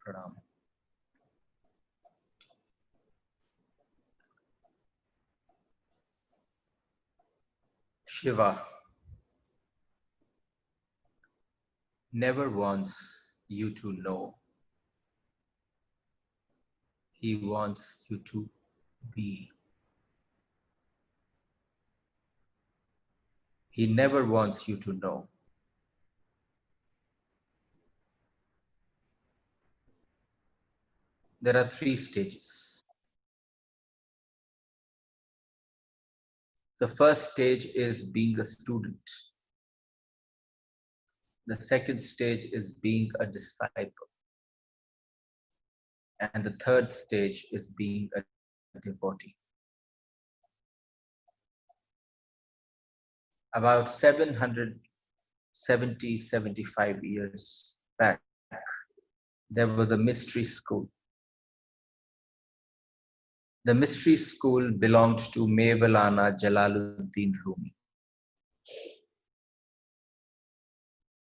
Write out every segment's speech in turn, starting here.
Pranam. Shiva never wants you to know. He wants you to be. He never wants you to know. There are 3 stages. The first stage is being a student. The second stage is being a disciple. And the third stage is being a devotee. About 75 years back, there was a mystery school. The mystery school belonged to Mevlana Jalaluddin Rumi.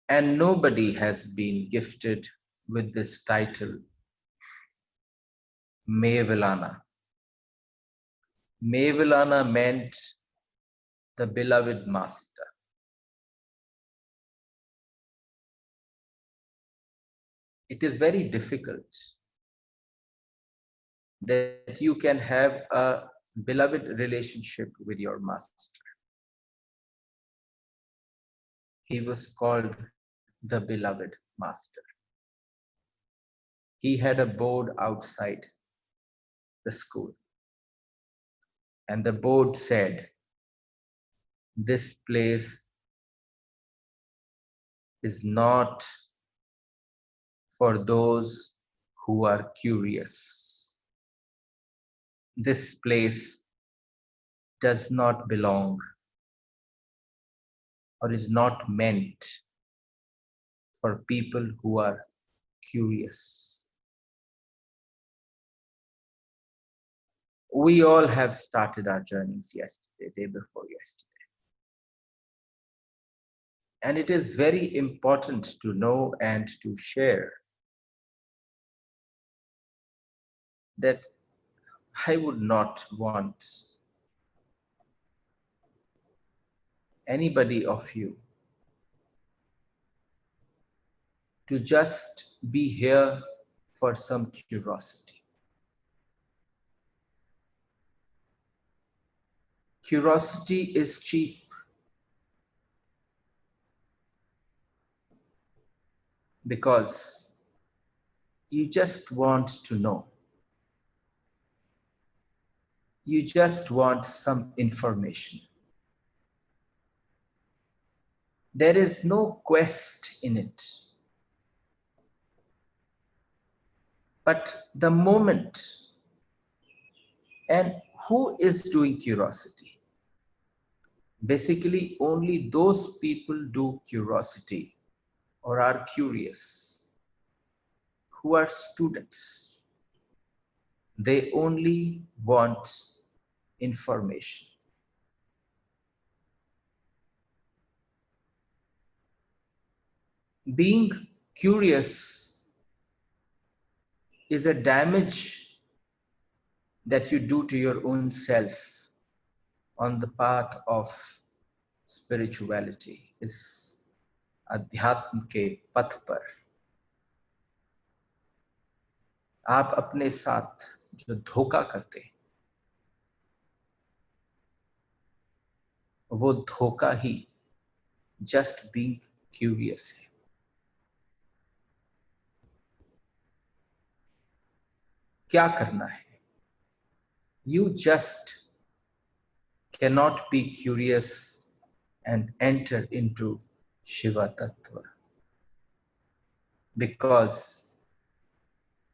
And nobody has been gifted with this title, Mevlana. Mevlana meant the beloved master. It is very difficult that you can have a beloved relationship with your master. He was called the beloved master. He had a board outside the school. And the board said, this place is not for those who are curious. This place does not belong or is not meant for people who are curious. We all have started our journeys yesterday, day before yesterday. And it is very important to know and to share that I would not want anybody of you to just be here for some curiosity. Curiosity is cheap. Because you just want to know. You just want some information. There is no quest in it. But the moment, and who is doing curiosity? Basically, only those people do curiosity or are curious who are students. They only want information. Being curious is a damage that you do to your own self on the path of spirituality, इस अध्यात्म के पथ पर आप अपने साथ जो धोखा करते हैं वो धोखा ही just being curious है. क्या करना है? You just cannot be curious and enter into Shiva Tattva because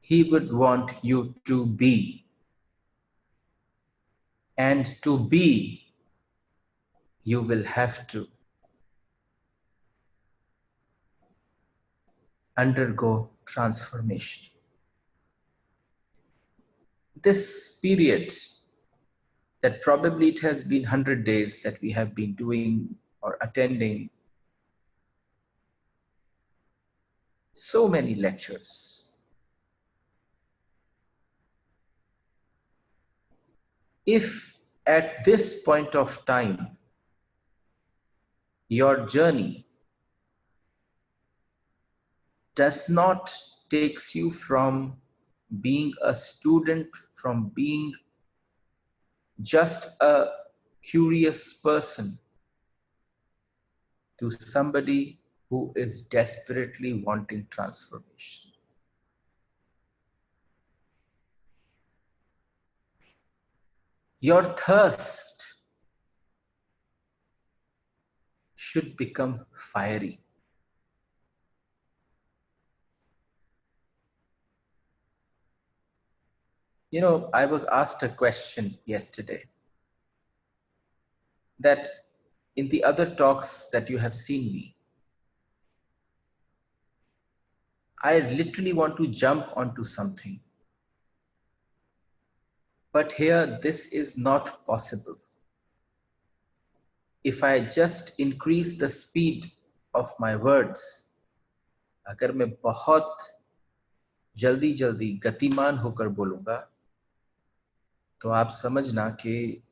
he would want you to be, and to be you will have to undergo transformation. This period that probably it has been 100 days that we have been doing or attending so many lectures. if at this point of time your journey does not takes you from being a student, from being just a curious person, to somebody who is desperately wanting transformation. Your thirst should become fiery. You know, I was asked a question yesterday that in the other talks that you have seen me, I literally want to jump onto something. But here, this is not possible. If I just increase the speed of my words, अगर मैं बहुत जल्दी जल्दी गतिमान होकर बोलूंगा, तो आप समझना कि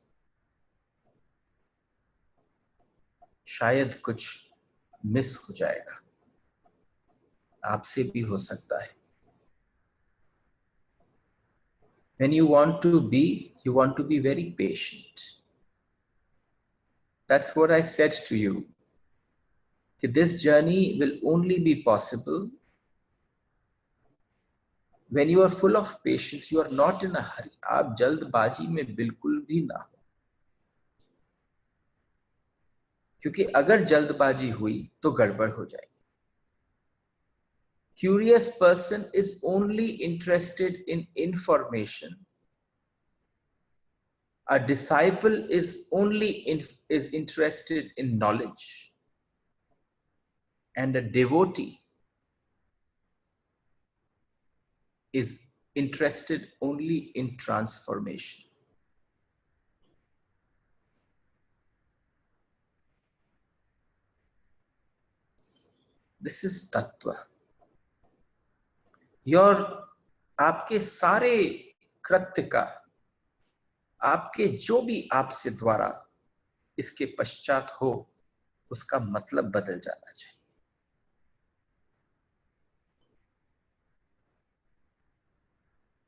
शायद कुछ मिस हो जाएगा, आपसे भी हो सकता है. When you want to be very patient. That's what I said to you. That this journey will only be possible when you are full of patience. You are not in a hurry. आप जल्दबाजी में बिल्कुल भी ना हो, क्योंकि अगर जल्दबाजी हुई तो गड़बड़ हो जाएगी. Curious person is only interested in information. A disciple is interested in knowledge, and a devotee is interested only in transformation. This is tattva. आपके सारे कृत्य का, आपके जो भी आपसे द्वारा इसके पश्चात हो, उसका मतलब बदल जाना चाहिए.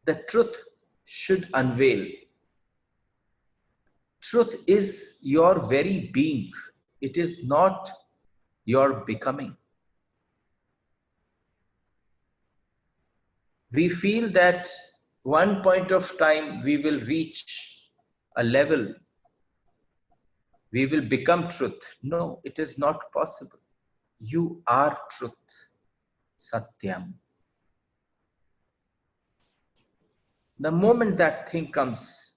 The truth should unveil. Truth is your very being. It is not your becoming. We feel that one point of time we will reach a level, we will become truth. No, it is not possible. You are truth, Satyam. The moment that thing comes,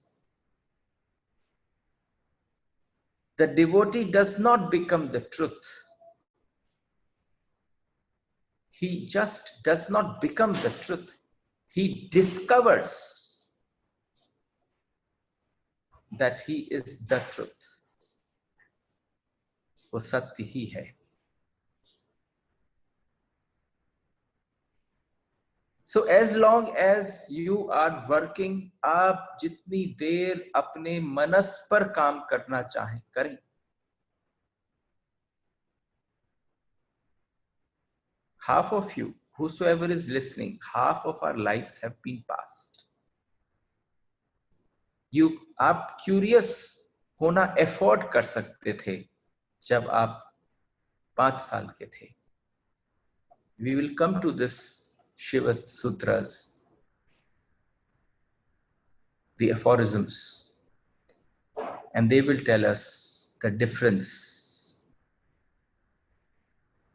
the devotee does not become the truth. He just does not become the truth. He discovers that he is the truth. वो सत्य ही है. So as long as you are working, आप जितनी देर अपने मनस पर काम करना चाहें करें. Half of you, whosoever is listening, half of our lives have been passed. आप क्यूरियस होना एफोर्ड कर सकते थे जब आप 5 साल के थे. We will come to this Shiva Sutras, the aphorisms, and they will tell us the difference.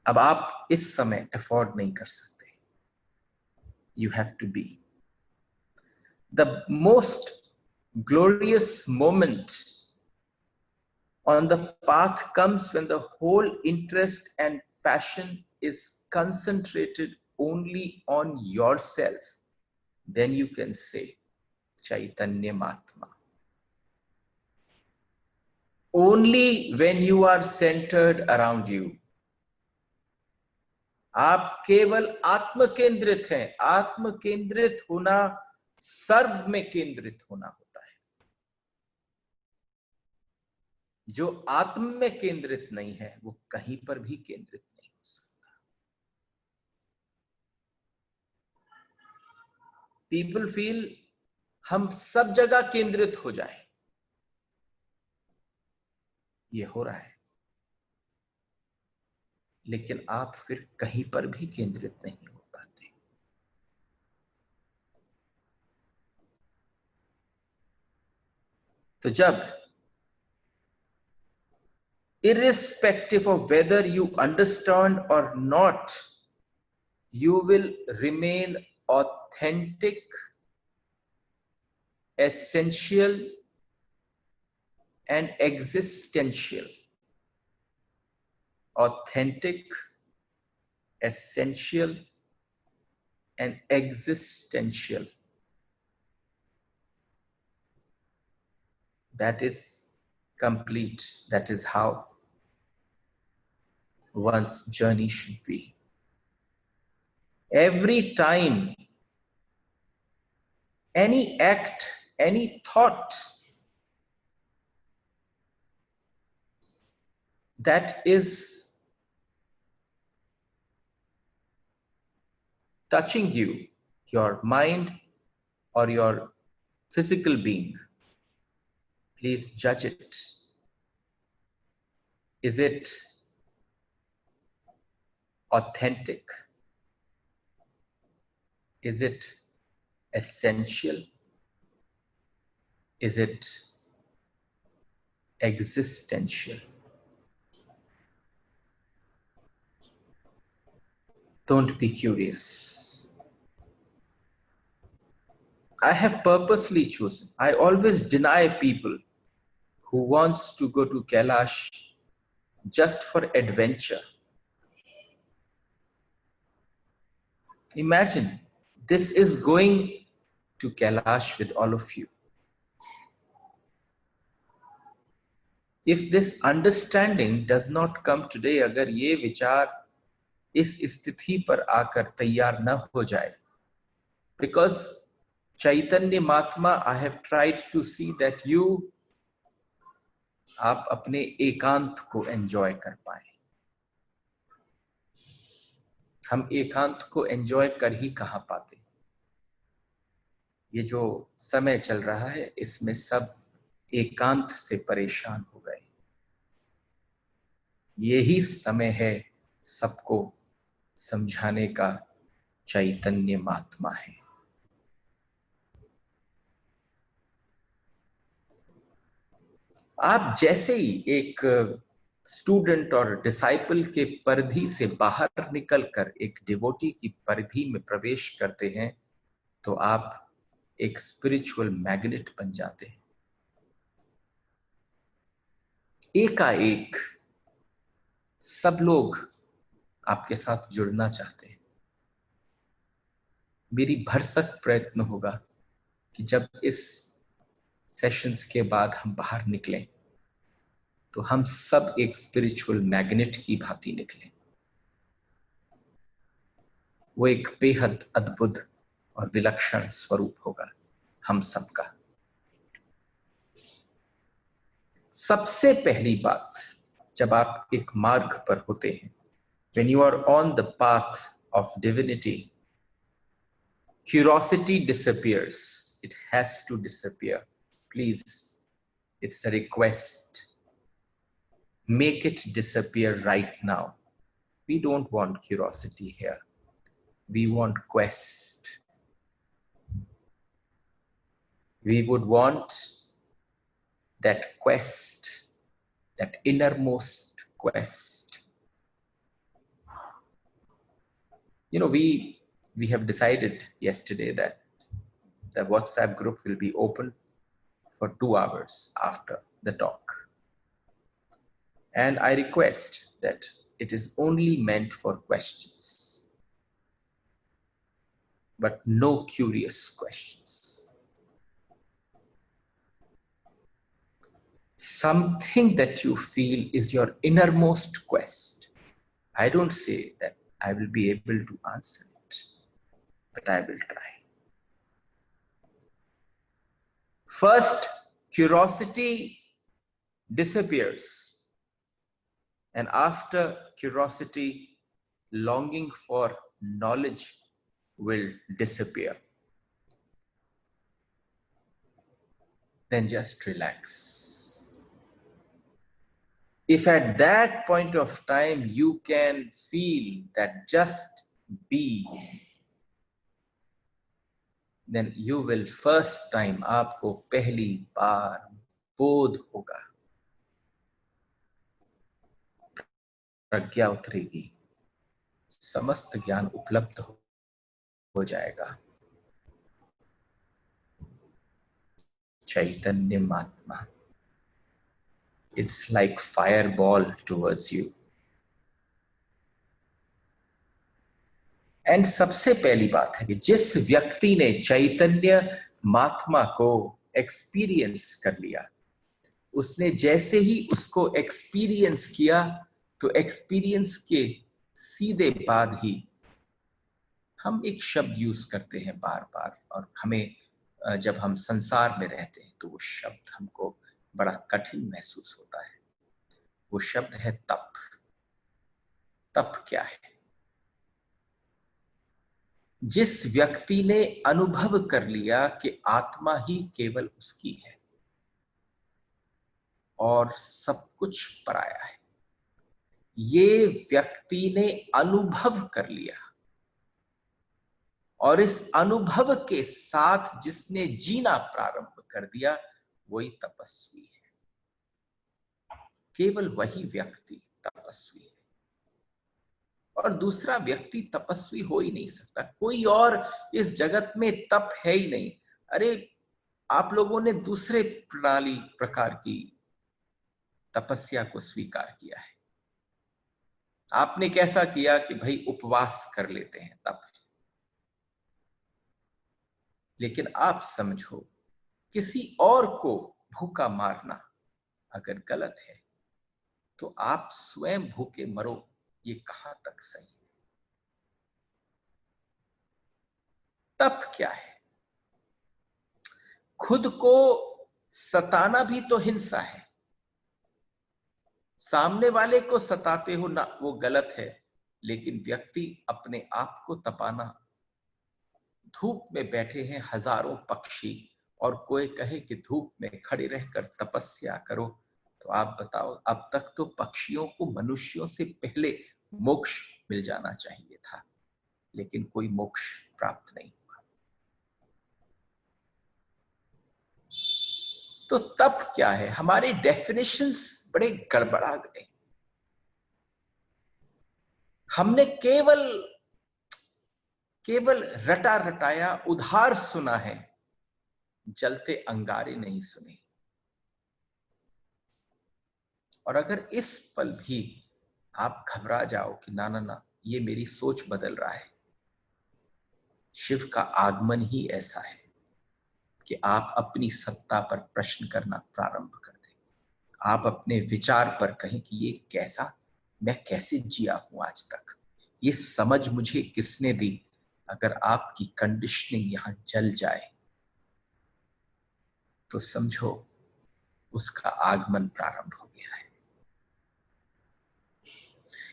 अब आप इस समय एफोर्ड नहीं कर सकते. You have to be. The most glorious moment on the path comes when the whole interest and passion is concentrated only on yourself. Then you can say Chaitanya Mahatma. Only when you are centered around you. आप केवल आत्म केंद्रित हैं. आत्म केंद्रित होना सर्व में केंद्रित होना होता है. जो आत्म में केंद्रित नहीं है वो कहीं पर भी केंद्रित नहीं हो सकता। पीपल फील हम सब जगह केंद्रित हो जाए, ये हो रहा है, लेकिन आप फिर कहीं पर भी केंद्रित नहीं हो पाते। तो जब irrespective of whether you understand or not, you will remain authentic, essential, and existential. Authentic, essential, and existential. That is complete. That is how one's journey should be. Every time, any act, any thought that is touching you, your mind or your physical being, please judge it. Is it authentic? Is it essential? Is it existential? Don't be curious. I have purposely chosen. I always deny people who wants to go to Kailash just for adventure. Imagine this is going to Kailash with all of you. If this understanding does not come today, अगर ये विचार इस स्थिति पर आकर तैयार न हो जाए, because Chaitanya Mahatma, I have tried to see that you आप अपने एकांत को एंजॉय कर पाए। हम एकांत को एंजॉय कर ही कहां पाते। ये जो समय चल रहा है इसमें सब एकांत से परेशान हो गए। यही समय है सबको समझाने का, चैतन्य महात्मा है। आप जैसे ही एक स्टूडेंट और डिसाइपल के परिधि से बाहर निकलकर एक डिवोटी की परिधि में प्रवेश करते हैं तो आप एक स्पिरिचुअल मैग्नेट बन जाते हैं। एकाएक सब लोग आपके साथ जुड़ना चाहते हैं। मेरी भरसक प्रयत्न होगा कि जब इस सेशंस के बाद हम बाहर निकलें तो हम सब एक स्पिरिचुअल मैग्नेट की भांति निकलें। वो एक बेहद अद्भुत और विलक्षण स्वरूप होगा हम सबका। सबसे पहली बात, जब आप एक मार्ग पर होते हैं, when you are on the path of divinity, curiosity disappears. It has to disappear. Please, it's a request. Make it disappear right now. We don't want curiosity here. We want quest. We would want that quest, that innermost quest. You know, we have decided yesterday that the WhatsApp group will be open for 2 hours after the talk. And I request that it is only meant for questions, but no curious questions. Something that you feel is your innermost quest. I don't say that I will be able to answer it, but I will try. First, curiosity disappears, and after curiosity, longing for knowledge will disappear. Then just relax. If at that point of time you can feel that just be, then you will first time, आपको पहली बार बोध होगा, प्रज्ञा उतरेगी, समस्त ज्ञान उपलब्ध हो जाएगा। चैतन्य महात्मा, it's like fireball towards you. And सबसे पहली बात है कि जिस व्यक्ति ने चैतन्य महात्मा को एक्सपीरियंस कर लिया, उसने जैसे ही उसको एक्सपीरियंस किया, तो एक्सपीरियंस के सीधे बाद ही हम एक शब्द यूज करते हैं बार बार, और हमें जब हम संसार में रहते हैं तो वो शब्द हमको बड़ा कठिन महसूस होता है। वो शब्द है तप। तप क्या है? जिस व्यक्ति ने अनुभव कर लिया कि आत्मा ही केवल उसकी है और सब कुछ पराया है, ये व्यक्ति ने अनुभव कर लिया, और इस अनुभव के साथ जिसने जीना प्रारंभ कर दिया, वही तपस्वी है। केवल वही व्यक्ति तपस्वी है, और दूसरा व्यक्ति तपस्वी हो ही नहीं सकता। कोई और इस जगत में तप है ही नहीं। अरे, आप लोगों ने दूसरे प्रकार की तपस्या को स्वीकार किया है। आपने कैसा किया कि भाई उपवास कर लेते हैं, तप है। लेकिन आप समझो, किसी और को भूखा मारना अगर गलत है, तो आप स्वयं भूखे मरो, ये कहां तक सही है? तप क्या है? खुद को सताना भी तो हिंसा है। सामने वाले को सताते हो ना, वो गलत है, लेकिन व्यक्ति अपने आप को तपाना। धूप में बैठे हैं हजारों पक्षी, और कोई कहे कि धूप में खड़े रहकर तपस्या करो, तो आप बताओ, अब तक तो पक्षियों को मनुष्यों से पहले मोक्ष मिल जाना चाहिए था, लेकिन कोई मोक्ष प्राप्त नहीं हुआ। तो तप क्या है? हमारे डेफिनेशंस बड़े गड़बड़ा गए। हमने केवल रटा रटाया उधार सुना है, जलते अंगारे नहीं सुने। और अगर इस पल भी आप घबरा जाओ कि ना ना ना, ये मेरी सोच बदल रहा है, शिव का आगमन ही ऐसा है कि आप अपनी सत्ता पर प्रश्न करना प्रारंभ कर दें। आप अपने विचार पर कहें कि ये कैसा, मैं कैसे जिया हूं आज तक, ये समझ मुझे किसने दी? अगर आपकी कंडीशनिंग यहां जल जाए, तो समझो उसका आगमन प्रारंभ हो गया है।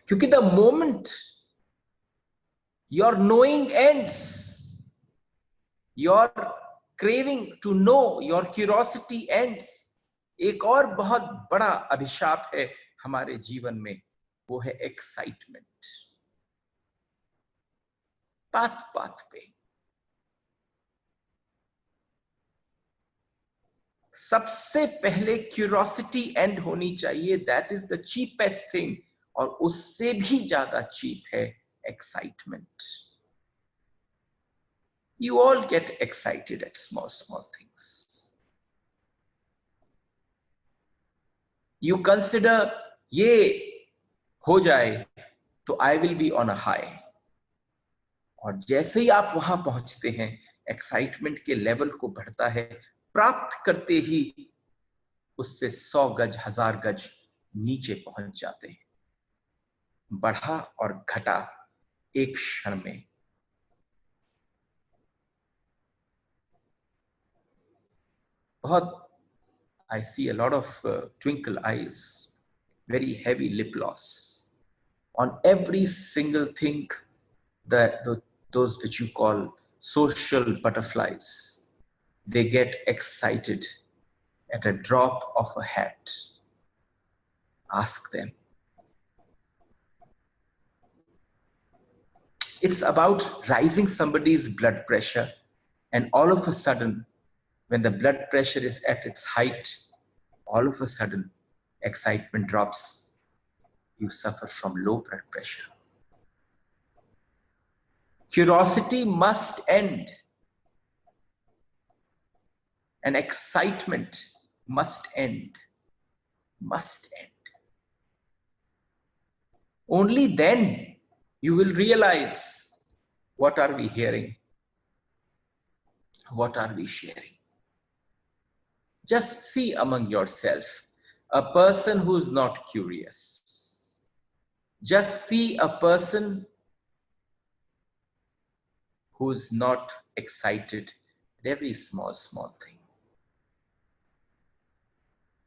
क्योंकि the moment your knowing ends, your craving to know, your curiosity ends. एक और बहुत बड़ा अभिशाप है हमारे जीवन में, वो है एक्साइटमेंट। बात बात पे सबसे पहले क्यूरियोसिटी एंड होनी चाहिए। That is the cheapest thing, और उससे भी ज्यादा चीप है excitement. You all get excited at small things. You consider ये हो जाए तो I will be on a high. और जैसे ही आप वहां पहुंचते हैं, एक्साइटमेंट के लेवल को बढ़ता है, प्राप्त करते ही उससे 100 गज 1000 गज नीचे पहुंच जाते हैं। बढ़ा और घटा एक क्षण में। बहुत I see a lot of twinkle eyes, very heavy lip gloss on every single thing that those which you call social butterflies, they get excited at a drop of a hat. Ask them. It's about rising somebody's blood pressure, and all of a sudden, when the blood pressure is at its height, all of a sudden, excitement drops. You suffer from low blood pressure. Curiosity must end, and excitement must end. Must end. Only then you will realize, what are we hearing? What are we sharing? Just see among yourself a person who's not curious. Just see a person who's not excited at every small thing.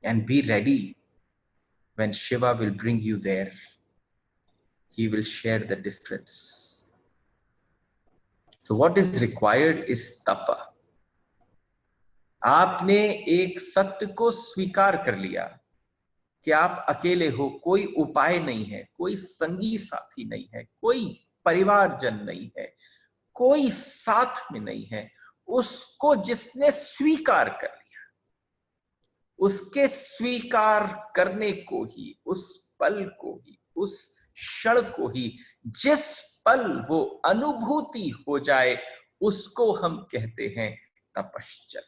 And be ready when Shiva will bring you there. He will share the difference. So what is required is tapa. आपने एक सत्य को स्वीकार कर लिया कि आप अकेले हो, कोई उपाय नहीं है, कोई संगी साथी नहीं है, कोई परिवारजन नहीं है, कोई साथ में नहीं है। उसको जिसने स्वीकार कर लिया, उसके स्वीकार करने को ही, उस पल को ही, उस क्षण को ही, जिस पल वो अनुभूति हो जाए, उसको हम कहते हैं तपश्चर्या।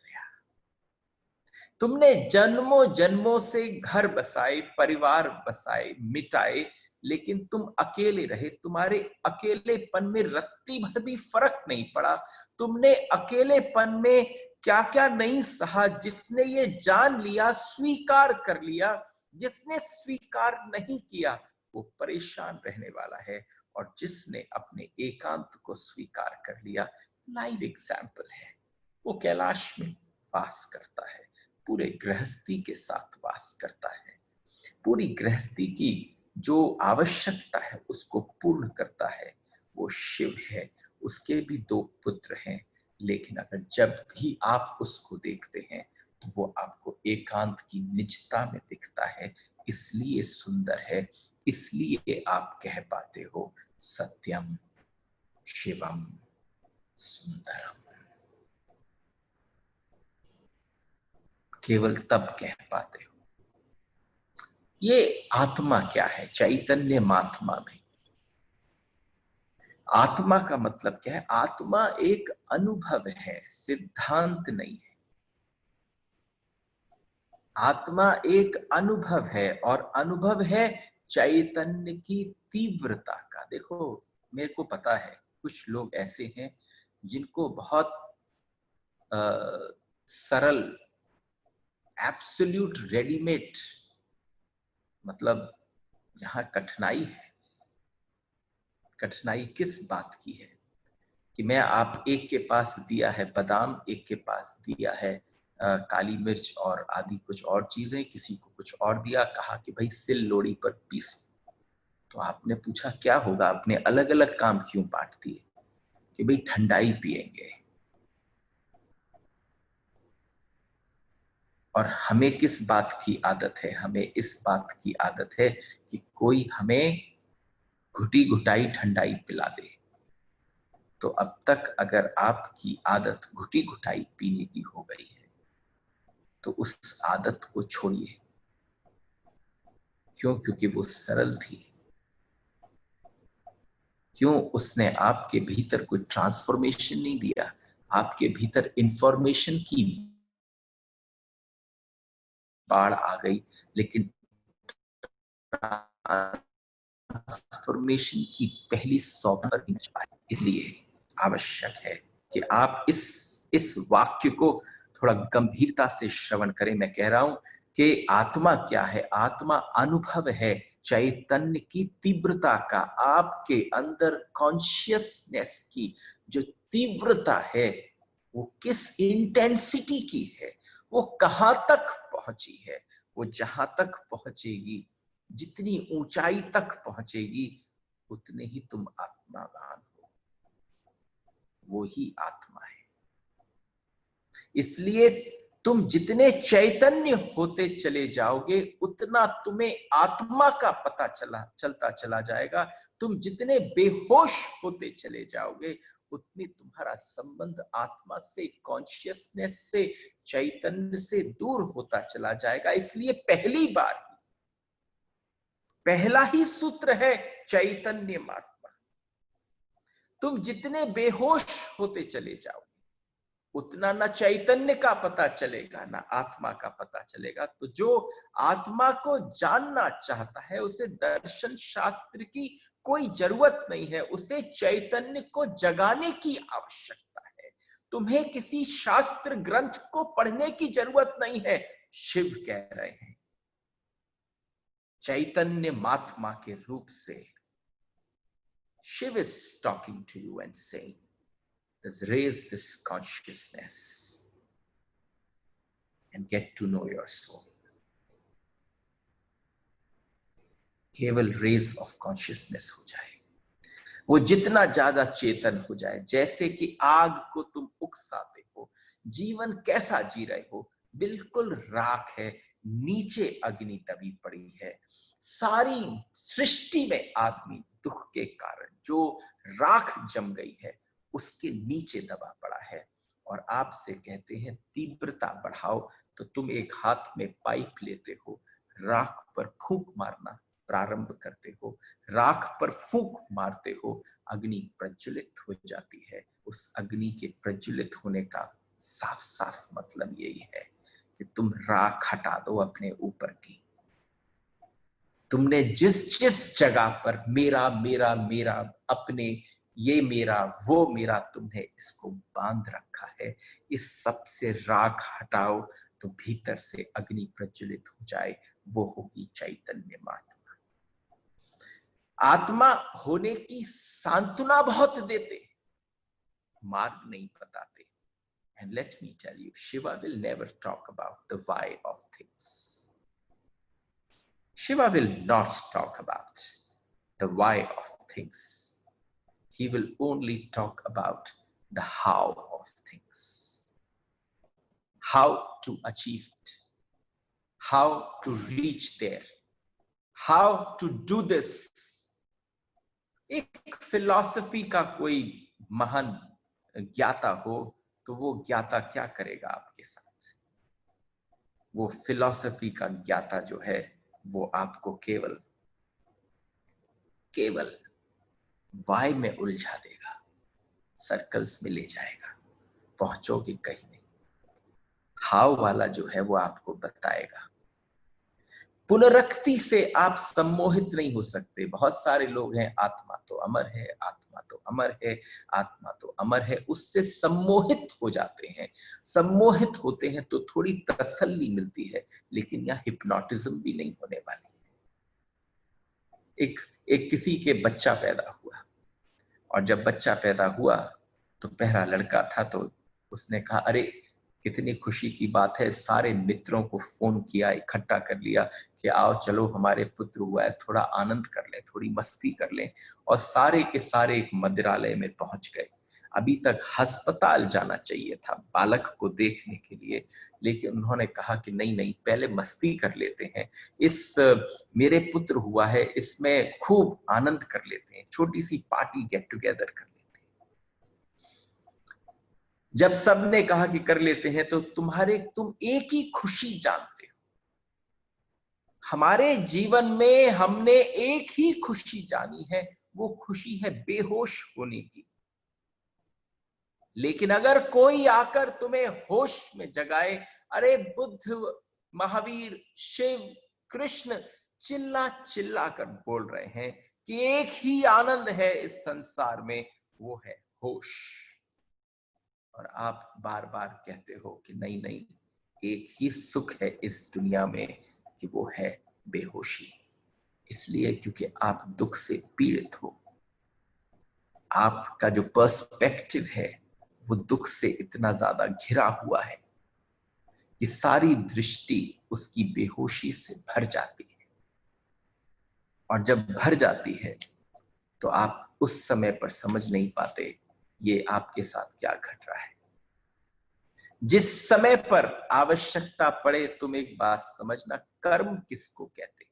तुमने जन्मों जन्मों से घर बसाए, परिवार बसाए, मिटाए, लेकिन तुम अकेले रहे। तुम्हारे अकेलेपन में रत्ती भर भी फर्क नहीं पड़ा। तुमने अकेलेपन में क्या क्या नहीं सहा। जिसने ये जान लिया, स्वीकार कर लिया, जिसने स्वीकार नहीं किया, वो परेशान रहने वाला है। और जिसने अपने एकांत को स्वीकार कर लिया, लाइव एग्जाम्पल है, वो कैलाश में वास करता है, पूरे गृहस्थी के साथ वास करता है, पूरी गृहस्थी की जो आवश्यकता है उसको पूर्ण करता है। वो शिव है। उसके भी 2 पुत्र हैं, लेकिन अगर जब भी आप उसको देखते हैं तो वो आपको एकांत की निजता में दिखता है। इसलिए सुंदर है, इसलिए आप कह पाते हो सत्यम शिवम सुंदरम। केवल तब कह पाते हो। ये आत्मा क्या है? चैतन्य महात्मा में आत्मा का मतलब क्या है? आत्मा एक अनुभव है, सिद्धांत नहीं है। आत्मा एक अनुभव है, और अनुभव है चैतन्य की तीव्रता का। देखो, मेरे को पता है कुछ लोग ऐसे हैं जिनको बहुत सरल, एब्सोल्यूट रेडीमेड, मतलब यहां कठिनाई है। कठिनाई किस बात की है कि मैं आप एक के पास दिया है बादाम, एक के पास दिया है काली मिर्च और आदि कुछ और चीजें, किसी को कुछ और दिया, कहा कि भाई सिल लोड़ी पर पीसो। तो आपने पूछा क्या होगा? आपने अलग अलग काम क्यों बांट दिए? कि भाई ठंडाई पिएंगे। और हमें किस बात की आदत है? हमें इस बात की आदत है कि कोई हमें घुटी घुटाई ठंडाई पिला दे। तो अब तक अगर आपकी आदत घुटी घुटाई पीने की हो गई है तो उस आदत को छोड़िए। क्यों? क्योंकि वो सरल थी। क्यों? उसने आपके भीतर कोई ट्रांसफॉर्मेशन नहीं दिया। आपके भीतर इंफॉर्मेशन की बाढ़ आ गई, लेकिन ट्रांसफॉर्मेशन की पहली सौगंध पर नहीं पाए। इसलिए आवश्यक है कि आप इस वाक्य को थोड़ा गंभीरता से श्रवण करें। मैं कह रहा हूं कि आत्मा क्या है? आत्मा अनुभव है चैतन्य की तीव्रता का। आपके अंदर कॉन्शियसनेस की जो तीव्रता है, वो किस इंटेंसिटी की है, वो कहां तक पहुंची है, वो जहां तक पहुंचेगी, जितनी ऊंचाई तक पहुंचेगी, उतने ही तुम आत्मावान हो। वो ही आत्मा है। इसलिए तुम जितने चैतन्य होते चले जाओगे, उतना तुम्हें आत्मा का पता चलता चला जाएगा। तुम जितने बेहोश होते चले जाओगे, उतनी तुम्हारा संबंध आत्मा से, कॉन्शियसनेस से, चैतन्य से दूर होता चला जाएगा। इसलिए पहला ही सूत्र है चैतन्य महात्मा। तुम जितने बेहोश होते चले जाओ, उतना ना चैतन्य का पता चलेगा, ना आत्मा का पता चलेगा। तो जो आत्मा को जानना चाहता है, उसे दर्शन शास्त्र की कोई जरूरत नहीं है, उसे चैतन्य को जगाने की आवश्यकता है। तुम्हें किसी शास्त्र ग्रंथ को पढ़ने की जरूरत नहीं है। शिव कह रहे हैं, चैतन्य महात्मा के रूप से, Shiva is talking to you and saying, let's raise this consciousness and get to know your soul. केवल रेज ऑफ कॉन्शियसनेस हो जाए, वो जितना ज्यादा चेतन हो जाए। जैसे कि आग को तुम उकसाते हो, जीवन कैसा जी रहे हो, बिल्कुल राख है, नीचे अग्नि दबी पड़ी है। सारी सृष्टि में आदमी दुख के कारण जो राख जम गई है, उसके नीचे दबा पड़ा है। और आपसे कहते हैं तीव्रता बढ़ाओ, तो तुम एक हाथ में पाइप लेते हो, राख पर फूंक मारना प्रारंभ करते हो, राख पर फूंक मारते हो, अग्नि प्रज्वलित हो जाती है। उस अग्नि के प्रज्वलित होने का साफ साफ मतलब यही है कि तुम राख हटा दो अपने ऊपर की। तुमने जिस जिस जगह पर मेरा मेरा मेरा, अपने, ये मेरा, वो मेरा, तुमने इसको बांध रखा है, इस सब से राख हटाओ, तो भीतर से अग्नि प्रज्वलित हो जाए। वो होगी चैतन्य महात्मा। आत्मा होने की सांत्वना बहुत देते, मार्ग नहीं बताते। And let me tell you, Shiva will never talk about the why of things. Shiva will not talk about the why of things. He will only talk about the how of things. How to achieve it. How to reach there. How to do this. एक philosophy का कोई महान ज्ञाता हो, तो वो ज्ञाता क्या करेगा आपके साथ? वो फिलॉसफी का ज्ञाता जो है, वो आपको केवल वाई में उलझा देगा, सर्कल्स में ले जाएगा, पहुंचोगे कहीं नहीं। हाव वाला जो है वो आपको बताएगा। पुनरक्ति से आप सम्मोहित नहीं हो सकते। बहुत सारे लोग हैं, आत्मा तो अमर है, आत्मा तो अमर है, आत्मा तो अमर है, उससे सम्मोहित हो जाते हैं। सम्मोहित होते हैं तो थोड़ी तसल्ली मिलती है, लेकिन यह हिप्नोटिज्म भी नहीं होने वाली है। एक किसी के बच्चा पैदा हुआ, और जब बच्चा पैदा हुआ तो पहला लड़का था, तो उसने कहा, अरे कितनी खुशी की बात है, सारे मित्रों को फोन किया, इकट्ठा कर लिया कि आओ चलो हमारे पुत्र हुआ है, थोड़ा आनंद कर लें, थोड़ी मस्ती कर लें। और सारे के सारे एक मंदिरालय में पहुंच गए। अभी तक अस्पताल जाना चाहिए था बालक को देखने के लिए, लेकिन उन्होंने कहा कि नहीं नहीं, पहले मस्ती कर लेते हैं, इस मेरे पुत्र हुआ है, इसमें खूब आनंद कर लेते हैं, छोटी सी पार्टी, गेट टुगेदर कर लेते हैं। जब सबने कहा कि कर लेते हैं, तो तुम एक ही खुशी जानते हो। हमारे जीवन में हमने एक ही खुशी जानी है, वो खुशी है बेहोश होने की। लेकिन अगर कोई आकर तुम्हें होश में जगाए, अरे बुद्ध, महावीर, शिव, कृष्ण चिल्ला चिल्ला कर बोल रहे हैं कि एक ही आनंद है इस संसार में, वो है होश। और आप बार बार कहते हो कि नहीं नहीं, एक ही सुख है इस दुनिया में, कि वो है बेहोशी। इसलिए क्योंकि आप दुख से पीड़ित हो। आपका जो पर्सपेक्टिव है वो दुख से इतना ज्यादा घिरा हुआ है कि सारी दृष्टि उसकी बेहोशी से भर जाती है, और जब भर जाती है तो आप उस समय पर समझ नहीं पाते ये आपके साथ क्या घट रहा है। जिस समय पर आवश्यकता पड़े, तुम एक बात समझना, कर्म किसको कहते हैं,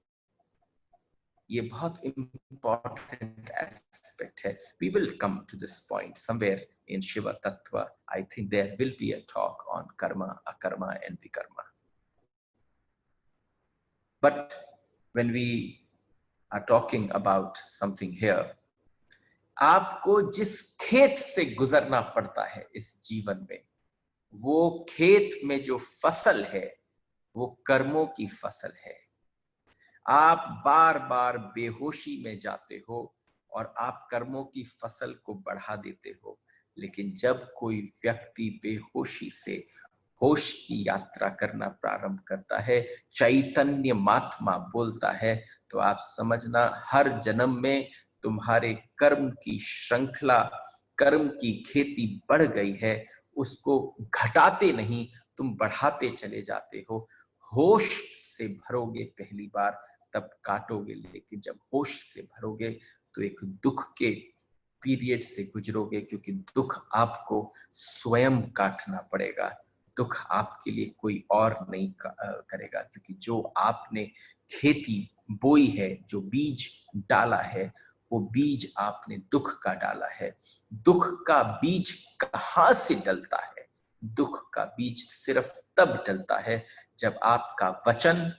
ये बहुत इंपॉर्टेंट एस्पेक्ट है। We will come to this point somewhere in Shiv Tattva. I think there will be a talk on karma, akarma and vikarma. But when we are talking about something here, आपको जिस खेत से गुजरना पड़ता है इस जीवन में, वो खेत में जो फसल है वो कर्मों की फसल है। आप बार बार बेहोशी में जाते हो और आप कर्मों की फसल को बढ़ा देते हो, लेकिन जब कोई व्यक्ति बेहोशी से होश की यात्रा करना प्रारंभ करता है, चैतन्य महात्मा बोलता है, तो आप समझना हर जन्म में तुम्हारे कर्म की श्रृंखला, कर्म की खेती बढ़ गई है। उसको घटाते नहीं, तुम बढ़ाते चले जाते हो। होश से भरोगे पहली बार, तब काटोगे, लेकिन जब होश से भरोगे तो एक दुख के पीरियड से गुजरोगे, क्योंकि दुख आपको स्वयं काटना पड़ेगा। दुख आपके लिए कोई और नहीं करेगा, क्योंकि जो आपने खेती बोई है, जो बीज डाला है, वो बीज आपने दुख का डाला है। दुख का बीज कहां से डलता है? दुख का बीज सिर्फ तब डलता है जब आपका वचन,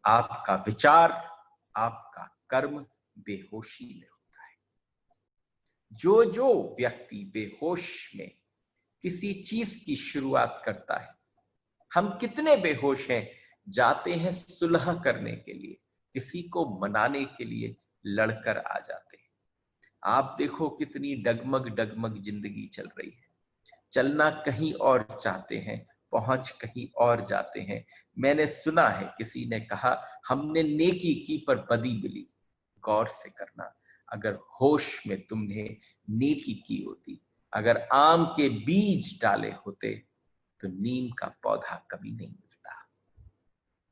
आपका विचार, आपका कर्म बेहोशी में होता है। जो जो व्यक्ति बेहोश में किसी चीज की शुरुआत करता है, हम कितने बेहोश हैं, जाते हैं सुलह करने के लिए, किसी को मनाने के लिए लड़कर आ जाते हैं। आप देखो कितनी डगमग डगमग जिंदगी चल रही है। चलना कहीं और चाहते हैं, पहुंच कहीं और जाते हैं। मैंने सुना है किसी ने कहा, हमने नेकी की पर बदी मिली। गौर से करना, अगर होश में तुमने नेकी की होती, अगर आम के बीज डाले होते, तो नीम का पौधा कभी नहीं मिलता।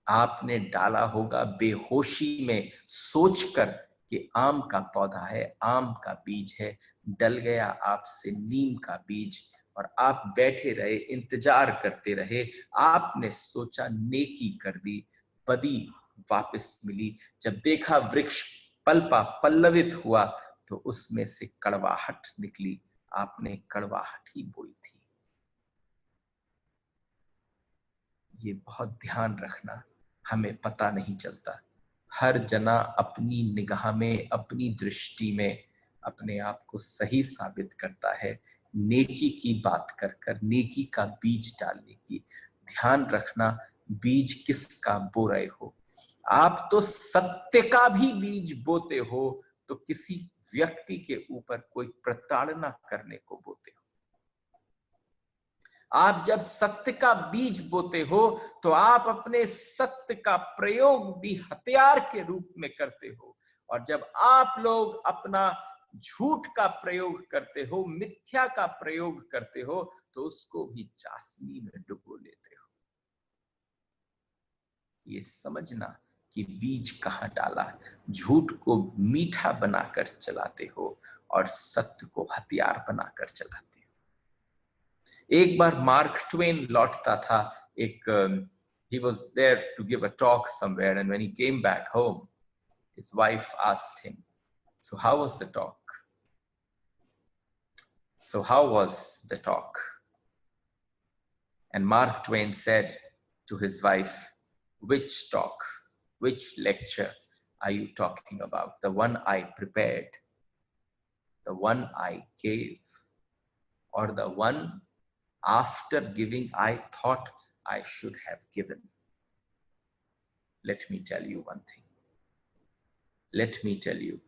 आपने डाला होगा बेहोशी में, सोचकर कि आम का पौधा है, आम का बीज है, डल गया आपसे नीम का बीज, और आप बैठे रहे, इंतजार करते रहे। आपने सोचा नेकी कर दी, बदी वापस मिली। जब देखा वृक्ष पल्पा पल्लवित हुआ, तो उसमें से कड़वाहट निकली। आपने कड़वाहट ही बोई थी। ये बहुत ध्यान रखना, हमें पता नहीं चलता। हर जना अपनी निगाह में, अपनी दृष्टि में अपने आप को सही साबित करता है, नेकी की बात कर कर, नेकी का बीज डालने की। ध्यान रखना, बीज किसका बो रहे हो। आप तो सत्य का भी बीज बोते हो, तो किसी व्यक्ति के ऊपर कोई प्रताड़ना करने को बोते हो। आप जब सत्य का बीज बोते हो, तो आप अपने सत्य का प्रयोग भी हथियार के रूप में करते हो। और जब आप लोग अपना झूठ का प्रयोग करते हो, मिथ्या का प्रयोग करते हो, तो उसको भी चाशनी में डुबो लेते हो। ये समझना कि बीज कहां डाला। झूठ को मीठा बनाकर चलाते हो और सत्य को हथियार बनाकर चलाते हो। एक बार मार्क ट्वेन लौटता था, एक he was there to give a talk somewhere, and when he came back home, his wife asked him, so how was the talk? So how was the talk? And Mark Twain said to his wife, which talk, which lecture are you talking about? The one I prepared, the one I gave, or the one after giving I thought I should have given? Let me tell you one thing. Let me tell you,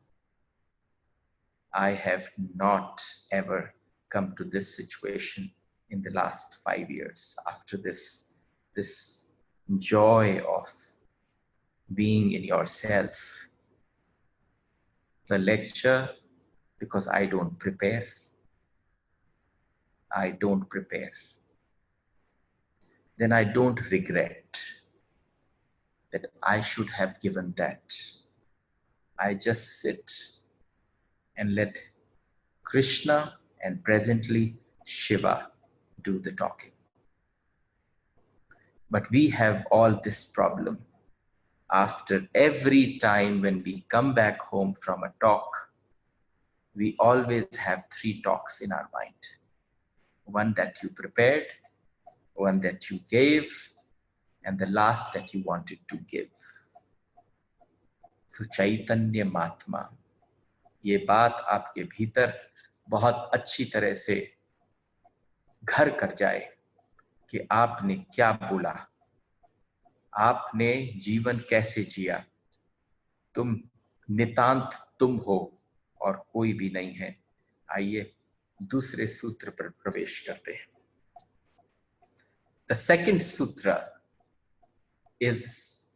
I have not ever come to this situation in the last 5 years after this joy of being in yourself. The lecture, because I don't prepare. I don't prepare. then I don't regret that I should have given that. I just sit and let Krishna and presently Shiva do the talking. But we have all this problem. After every time when we come back home from a talk, we always have 3 talks in our mind. One that you prepared, one that you gave, and the last that you wanted to give. So चैतन्य महात्मा, ये बात आपके भीतर बहुत अच्छी तरह से घर कर जाए कि आपने क्या बोला, आपने जीवन कैसे जिया। तुम नितांत तुम हो और कोई भी नहीं है। आइए दूसरे सूत्र पर प्रवेश करते हैं। द सेकंड सूत्र इज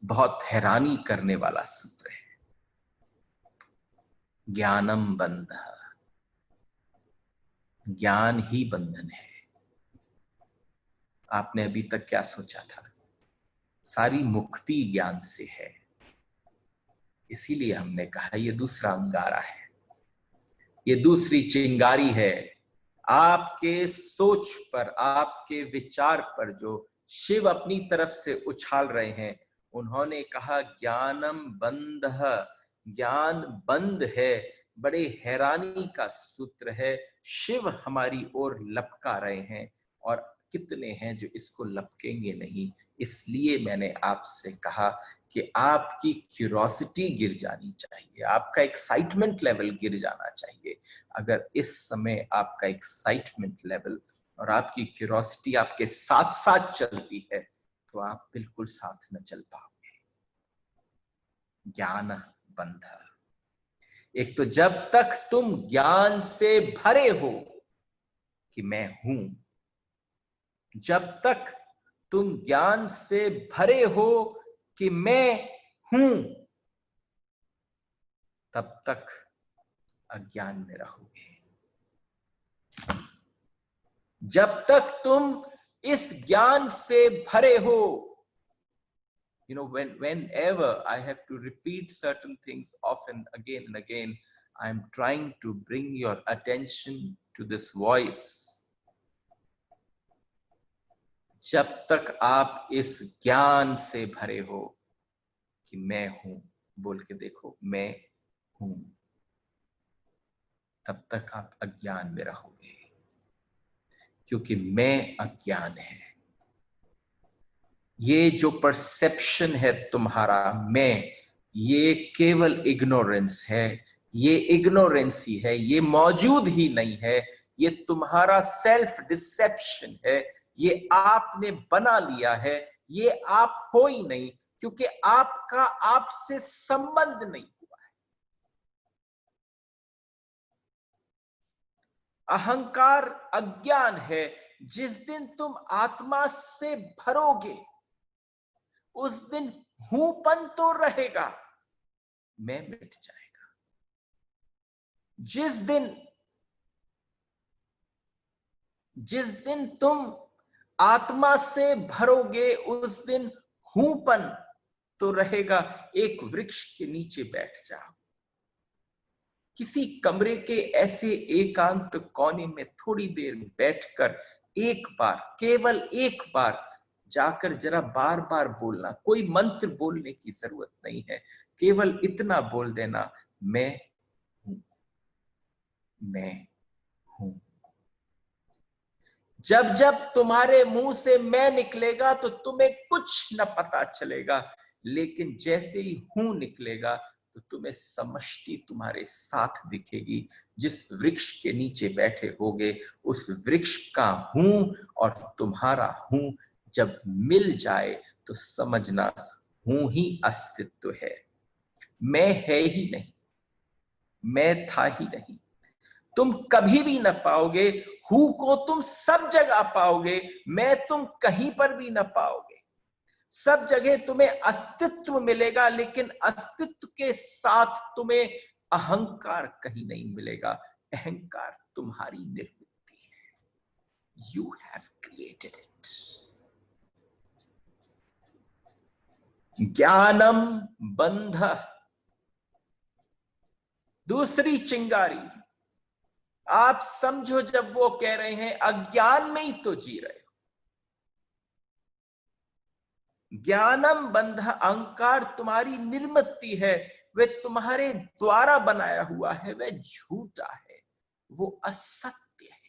बहुत हैरानी करने वाला सूत्र है। ज्ञानम बंध, ज्ञान ही बंधन है। आपने अभी तक क्या सोचा था? सारी मुक्ति ज्ञान से है। इसीलिए हमने कहा ये दूसरा अंगारा है, ये दूसरी चिंगारी है। आपके सोच पर, आपके विचार पर जो शिव अपनी तरफ से उछाल रहे हैं, उन्होंने कहा ज्ञानम बंध, ज्ञान बंद है। बड़े हैरानी का सूत्र है। शिव हमारी ओर लपका रहे हैं और कितने हैं जो इसको लपकेंगे नहीं। इसलिए मैंने आपसे कहा कि आपकी क्यूरोसिटी गिर जानी चाहिए, आपका एक्साइटमेंट लेवल गिर जाना चाहिए। अगर इस समय आपका एक्साइटमेंट लेवल और आपकी क्यूरोसिटी आपके साथ साथ चलती है तो आप बिल्कुल साथ न चल पाओगे। ज्ञान बंध। एक तो जब तक तुम ज्ञान से भरे हो कि मैं हूं, जब तक तुम ज्ञान से भरे हो कि मैं हूं, तब तक अज्ञान में रहोगे। जब तक तुम इस ज्ञान से भरे हो, you know, whenever I have to repeat certain things often again and again, I'm trying to bring your attention to this voice. जब तक आप इस ज्ञान से भरे हो कि मैं हूं, बोल के देखो, मैं हूं, तब तक आप अज्ञान में रहोगे, क्योंकि मैं अज्ञान है। ये जो परसेप्शन है तुम्हारा मैं, ये केवल इग्नोरेंस है, ये इग्नोरेंस ही है, ये मौजूद ही नहीं है। ये तुम्हारा सेल्फ डिसेप्शन है, ये आपने बना लिया है। ये आप हो ही नहीं, क्योंकि आपका आपसे संबंध नहीं हुआ है। अहंकार अज्ञान है। जिस दिन तुम आत्मा से भरोगे, उस दिन हूंपन तो रहेगा, मैं मिट जाएगा। जिस दिन तुम आत्मा से भरोगे, उस दिन हूंपन तो रहेगा। एक वृक्ष के नीचे बैठ जाओ, किसी कमरे के ऐसे एकांत कोने में थोड़ी देर बैठकर एक बार, केवल एक बार जाकर जरा बार बार बोलना। कोई मंत्र बोलने की जरूरत नहीं है, केवल इतना बोल देना, मैं हूं, मैं हूं। जब जब तुम्हारे मुंह से मैं निकलेगा तो तुम्हें कुछ न पता चलेगा, लेकिन जैसे ही हूं निकलेगा तो तुम्हें समष्टि तुम्हारे साथ दिखेगी। जिस वृक्ष के नीचे बैठे होगे, उस वृक्ष का हूं और तुम्हारा हूं जब मिल जाए तो समझना हूं ही अस्तित्व है। मैं है ही नहीं, मैं था ही नहीं। तुम कभी भी न पाओगे। हु को तुम सब जगह पाओगे, मैं तुम कहीं पर भी न पाओगे। सब जगह तुम्हें अस्तित्व मिलेगा, लेकिन अस्तित्व के साथ तुम्हें अहंकार कहीं नहीं मिलेगा। अहंकार तुम्हारी निर्मित है। You have created it. ज्ञानम बंध, दूसरी चिंगारी। आप समझो जब वो कह रहे हैं अज्ञान में ही तो जी रहे हो। ज्ञानम बंध, अहंकार तुम्हारी निर्मित है, वह तुम्हारे द्वारा बनाया हुआ है, वह झूठा है, वो असत्य है।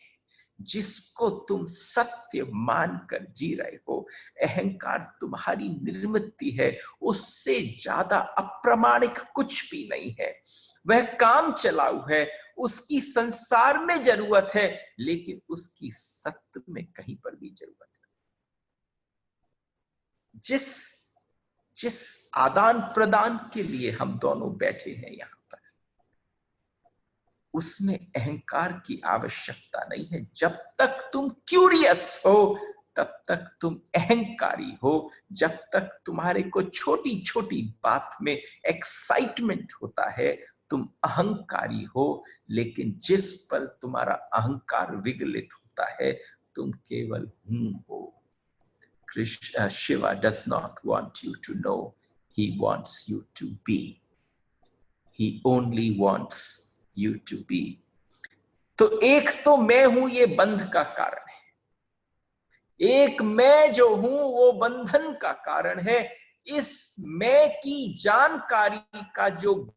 जिसको तुम सत्य मानकर जी रहे हो, अहंकार तुम्हारी निर्मित है, उससे ज्यादा अप्रामाणिक कुछ भी नहीं है। वह काम चलाऊ है, उसकी संसार में जरूरत है, लेकिन उसकी सत्य में कहीं पर भी जरूरत है। जिस जिस आदान प्रदान के लिए हम दोनों बैठे हैं यहां पर, उसमें अहंकार की आवश्यकता नहीं है। जब तक तुम क्यूरियस हो तब तक तुम अहंकारी हो। जब तक तुम्हारे को छोटी छोटी बात में एक्साइटमेंट होता है, तुम अहंकारी हो। लेकिन जिस पल तुम्हारा अहंकार विगलित होता है, तुम केवल हूं हो। Shiva does not want you to know, he wants you to be. He only wants you to be. तो एक तो मैं हूं, ये बंध का कारण है। एक मैं जो हूं वो बंधन का कारण है। इस मैं की जानकारी का जो